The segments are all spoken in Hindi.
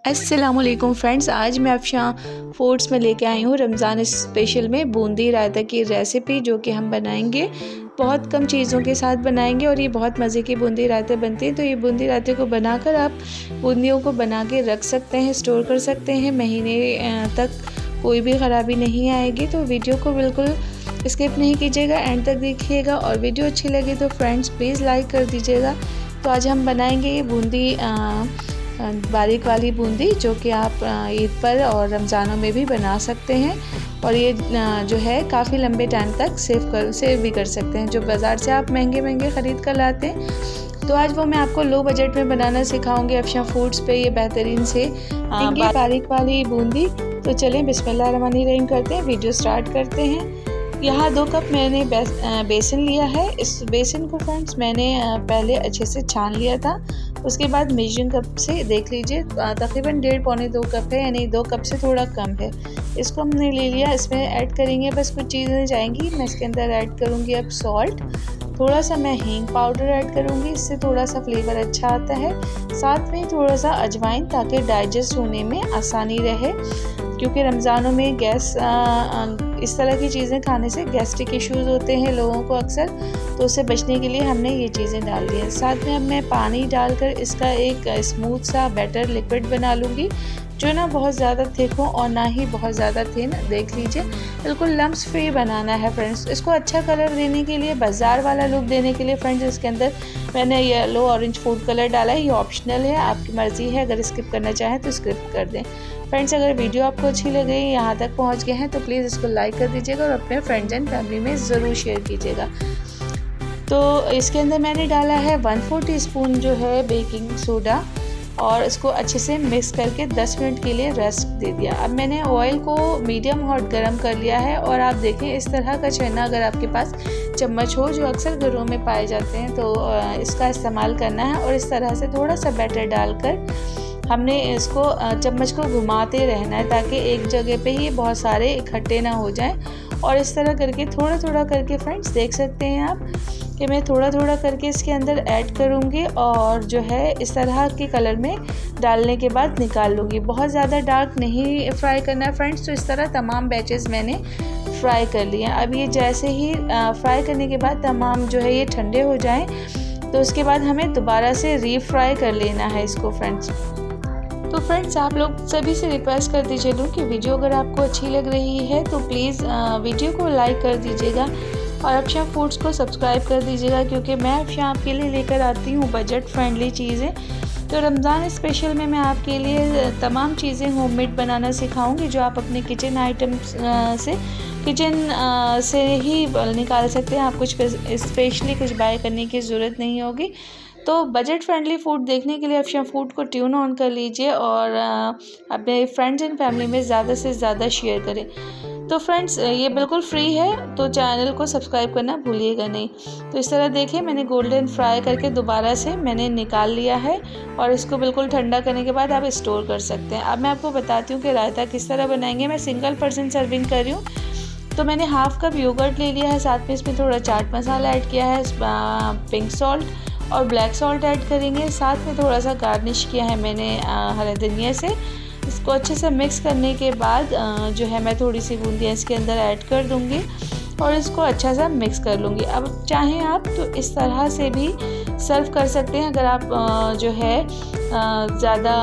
अस्सलामुअलैकुम फ्रेंड्स, आज मैं अफशां फूड्स में लेके आई हूँ रमज़ान स्पेशल में बूंदी रायता की रेसिपी, जो कि हम बनाएंगे बहुत कम चीज़ों के साथ बनाएंगे और ये बहुत मज़े की बूंदी रायते बनती हैं। तो ये बूंदी रायते को बनाकर आप बूंदियों को बना के रख सकते हैं, स्टोर कर सकते हैं, महीने तक कोई भी ख़राबी नहीं आएगी। तो वीडियो को बिल्कुल स्किप नहीं कीजिएगा, एंड तक देखिएगा। और वीडियो अच्छी लगी तो फ्रेंड्स प्लीज़ लाइक कर दीजिएगा। तो आज हम बनाएंगे ये बूंदी बारीक वाली बूंदी, जो कि आप ईद पर और रमज़ानों में भी बना सकते हैं। और ये जो है काफ़ी लंबे टाइम तक सेव भी कर सकते हैं, जो बाज़ार से आप महंगे ख़रीद कर लाते हैं। तो आज वो मैं आपको लो बजट में बनाना सिखाऊंगी अफशां फूड्स पे, ये बेहतरीन से बारीक वाली बूंदी। तो चलें बिस्मिल्लाहिर्रहमानिर्रहीम करते हैं, वीडियो स्टार्ट करते हैं। यहाँ 2 कप मैंने बेसन लिया है। इस बेसन को फ्रेंड्स मैंने पहले अच्छे से छान लिया था। उसके बाद मेजरिंग कप से देख लीजिए, तकरीबन 1.5 पौने 2 कप है, यानी 2 कप से थोड़ा कम है। इसको हमने ले लिया। इसमें ऐड करेंगे बस कुछ चीज़ें जाएंगी। मैं इसके अंदर ऐड करूँगी अब सॉल्ट, थोड़ा सा मैं हींग पाउडर ऐड करूँगी, इससे थोड़ा सा फ्लेवर अच्छा आता है। साथ में थोड़ा सा अजवाइन, ताकि डाइजेस्ट होने में आसानी रहे, क्योंकि रमज़ानों में गैस इस तरह की चीज़ें खाने से गैस्ट्रिक इश्यूज़ होते हैं लोगों को अक्सर, तो उससे बचने के लिए हमने ये चीज़ें डाल दी हैं। साथ में अब मैं पानी डालकर इसका एक स्मूथ सा बैटर लिक्विड बना लूँगी, जो ना बहुत ज़्यादा थिक हो और ना ही बहुत ज़्यादा थिन। देख लीजिए, बिल्कुल लम्स फ्री बनाना है फ्रेंड्स। इसको अच्छा कलर देने के लिए, बाज़ार वाला लुक देने के लिए फ्रेंड्स, इसके अंदर मैंने येलो ऑरेंज फूड कलर डाला है। ये ऑप्शनल है, आपकी मर्ज़ी है, अगर स्किप करना चाहें तो स्किप कर दें। फ्रेंड्स, अगर वीडियो आपको अच्छी लग रही है, यहाँ तक पहुँच गए हैं, तो प्लीज़ इसको लाइक कर दीजिएगा और अपने फ्रेंड्स एंड फैमिली में ज़रूर शेयर कीजिएगा। तो इसके अंदर मैंने डाला है 1/4 टीस्पून जो है बेकिंग सोडा, और इसको अच्छे से मिक्स करके 10 मिनट के लिए रेस्ट दे दिया। अब मैंने ऑयल को मीडियम हॉट गर्म कर लिया है, और आप देखें इस तरह का छन्ना अगर आपके पास चम्मच हो, जो अक्सर घरों में पाए जाते हैं, तो इसका इस्तेमाल करना है। और इस तरह से थोड़ा सा बैटर डालकर हमने इसको चम्मच को घुमाते रहना है, ताकि एक जगह पे ही बहुत सारे इकट्ठे ना हो जाएं। और इस तरह करके थोड़ा थोड़ा करके फ्रेंड्स देख सकते हैं आप कि मैं थोड़ा थोड़ा करके इसके अंदर ऐड करूँगी, और जो है इस तरह के कलर में डालने के बाद निकाल लूँगी। बहुत ज़्यादा डार्क नहीं फ्राई करना है फ्रेंड्स। तो इस तरह तमाम बैचेस मैंने फ्राई कर लिए। अब ये जैसे ही फ्राई करने के बाद तमाम जो है ये ठंडे हो जाएं, तो उसके बाद हमें दोबारा से रीफ्राई कर लेना है इसको फ्रेंड्स। तो फ्रेंड्स, आप लोग सभी से रिक्वेस्ट करती चलूँ कि वीडियो अगर आपको अच्छी लग रही है तो प्लीज़ वीडियो को लाइक कर दीजिएगा और अफशां फूड्स को सब्सक्राइब कर दीजिएगा, क्योंकि मैं अफशां आपके लिए लेकर आती हूँ बजट फ्रेंडली चीज़ें। तो रमज़ान स्पेशल में मैं आपके लिए तमाम चीज़ें होममेड बनाना सिखाऊंगी, जो आप अपने किचन आइटम्स से ही निकाल सकते हैं। आप कुछ स्पेशली कुछ बाय करने की ज़रूरत नहीं होगी। तो बजट फ्रेंडली फूड देखने के लिए अफशां फूड को ट्यून ऑन कर लीजिए और अपने फ्रेंड्स एंड फैमिली में ज़्यादा से ज़्यादा शेयर करें। तो फ्रेंड्स, ये बिल्कुल फ्री है, तो चैनल को सब्सक्राइब करना भूलिएगा नहीं। तो इस तरह देखिए, मैंने गोल्डन फ्राई करके दोबारा से मैंने निकाल लिया है, और इसको बिल्कुल ठंडा करने के बाद आप स्टोर कर सकते हैं। अब मैं आपको बताती हूँ कि रायता किस तरह बनाएंगे। मैं सिंगल पर्सन सर्विंग कर रही हूँ, तो मैंने हाफ़ कप योगर्ट ले लिया है, साथ में इसमें थोड़ा चाट मसाला ऐड किया है, पिंक सॉल्ट और ब्लैक सॉल्ट ऐड करेंगे। साथ में थोड़ा सा गार्निश किया है मैंने हरे धनिया से। इसको अच्छे से मिक्स करने के बाद जो है मैं थोड़ी सी बूंदियाँ इसके अंदर ऐड कर दूँगी और इसको अच्छा सा मिक्स कर लूँगी। अब चाहें आप तो इस तरह से भी सर्व कर सकते हैं, अगर आप जो है ज़्यादा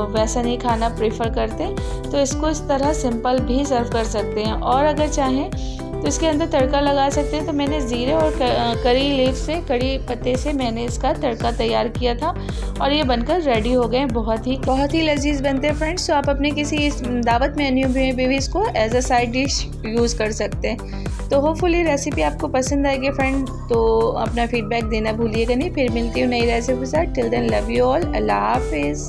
वैसा नहीं खाना प्रेफर करते, तो इसको इस तरह सिंपल भी सर्व कर सकते हैं। और अगर चाहें तो इसके अंदर तड़का लगा सकते हैं। तो मैंने ज़ीरे और करी लीफ से, कड़ी पत्ते से मैंने इसका तड़का तैयार किया था, और ये बनकर रेडी हो गए। बहुत ही लजीज बनते हैं फ्रेंड्स। तो आप अपने किसी दावत मेन्यू में भी इसको as a side dish use कर सकते हैं। तो होपफुली रेसिपी आपको पसंद आएगी फ्रेंड। तो अपना फीडबैक देना भूलिएगा नहीं। फिर मिलती हूँ नई रेसिपी के साथ। Till then love you all. अल्लाह हाफिज़।